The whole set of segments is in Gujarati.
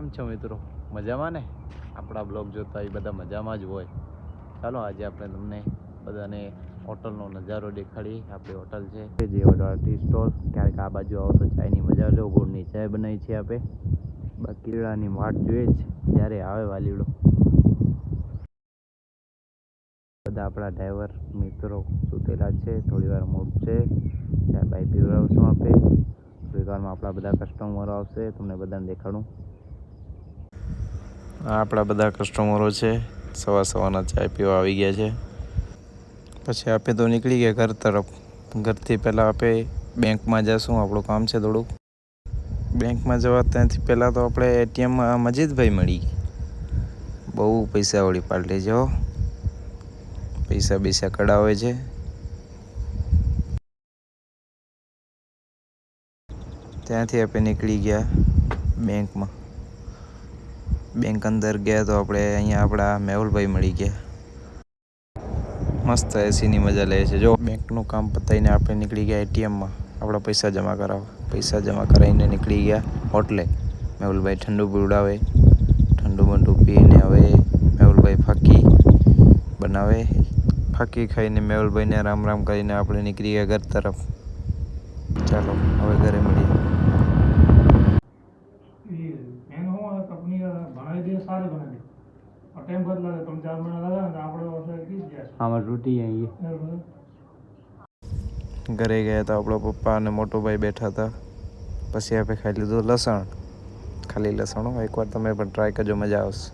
કેમ છો મિત્રો? મજામાં ને? આપણા બ્લોગ જોતા એ બધા મજામાં જ હોય. ચાલો આજે આપણે તમને બધાને હોટલનો નજારો દેખાડીએ. આપણી હોટલ છે જે ટી સ્ટોલ. ક્યારેક આ બાજુ આવો તો ચાયની મજા લો. ગોળની ચાય બનાવી છે આપણે. બાકી લીલાની વાટ જોઈએ જ જ્યારે આવે વાલીડો. બધા આપણા ડ્રાઈવર મિત્રો સુતેલા છે. થોડી વાર મોડ છે ત્યાં બાઈ પીવડાવશું આપણે. થોડી વારમાં આપણા બધા કસ્ટમરો આવશે, તમને બધાને દેખાડું. આપણા બધા કસ્ટમરો છે, સવારના ચાય પીવા આવી ગયા છે. પછી આપણે તો નીકળી ગયા ઘર તરફ. ઘરથી પહેલાં આપણે બેંકમાં જઈશું, આપણું કામ છે થોડુંક. બેંકમાં જવા ત્યાંથી પહેલાં તો આપણે એટીએમમાં મજીદભાઈ મળી ગઈ. બહુ પૈસાવાળી પાર્ટી છે હો. પૈસા કઢાવે છે. ત્યાંથી આપણે નીકળી ગયા બેંકમાં. બેંક અંદર ગયા તો આપણે અહીંયા આપણા મેહુલભાઈ મળી ગયા. મસ્ત એસીની મજા લે છે. જો બેંકનું કામ પતાવીને આપણે નીકળી ગયા એટીએમમાં આપણા પૈસા જમા કરાવવા. પૈસા જમા કરાવીને નીકળી ગયા હોટલે. મેહુલભાઈ ઠંડુ પીવડાવે. ઠંડુ બંડુ પીને હવે મેહુલભાઈ ફાકી બનાવે. ફાકી ખાઈને મેહુલભાઈને રામ રામ કરીને આપણે નીકળી ગયા ઘર તરફ. ચાલો હવે ઘરે મળીએ. ઘરે ગયા તો આપણો પપ્પા અને મોટો ભાઈ બેઠા હતા. પછી આપણે ખાઈ લીધું લસણ. ખાલી લસણ. એકવાર તમે પણ ટ્રાય કરજો, મજા આવશે.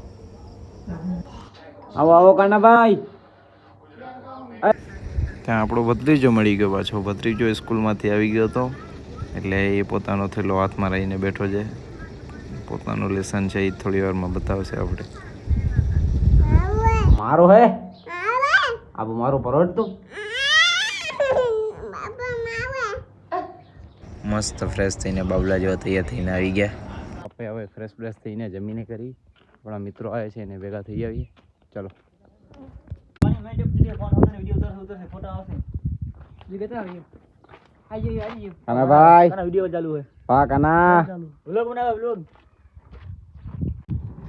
આવો કાનાભાઈ. ત્યાં આપણો ભત્રીજો મળી ગયો પાછો. ભત્રીજો સ્કૂલમાંથી આવી ગયો હતો એટલે એ પોતાનો થેલો હાથમાં રહીને બેઠો છે. પોતાનું લેસન છે એ થોડી વારમાં બતાવશે આપણે. મારો હે આબુ મારો પરોટ તું. મસ્ત ફ્રેશ થઈને બાબલા જેવા તૈયાર થઈને આવી ગયા. આપણે હવે ફ્રેશ થઈને જમીને કરી. આપણા મિત્રો આવે છે એને ભેગા થઈ આવીએ. ચલો. કાનાભાઈ વિડિયો ચાલુ હે. હા કાના વ્લોગ બનાવે વ્લોગ.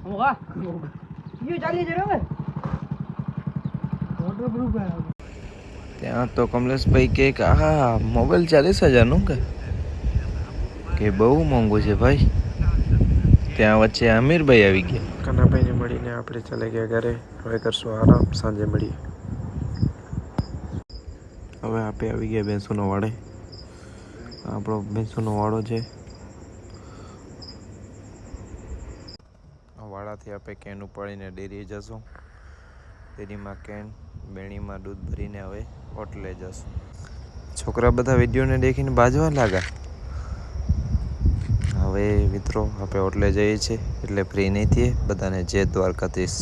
હા વિડિયો ચાલી જ રહ્યો હે. વોટરપ્રૂફ હે. ત્યાં તો કમલેશભાઈ કે આ મોબાઈલ 40,000નું કે બહુ મોંઘું છે ભાઈ. ત્યાં વચ્ચે આમિરભાઈ આવી ગયા. કાનાભાઈને મળીને આપણે ચાલે ગયા ઘરે. હવે કરશું આરામ, સાંજે મળીએ. હવે આપણે આવી ગયા ભેંસોનો વાડે. આપણો ભેંસોનો વાડો છે. વાડાથી આપણે કેન ઉપાડીને ડેરીએ જશું. ડેરીમાં કેન બેણીમાં દૂધ ભરીને હવે હોટલે જશું. છોકરા બધા વિડીયોને દેખીને બાજવા લાગ્યા. હવે મિત્રો આપણે હોટલે જઈએ છીએ એટલે ફ્રી નહીં થઈએ. બધાને જય દ્વારકાધીશ.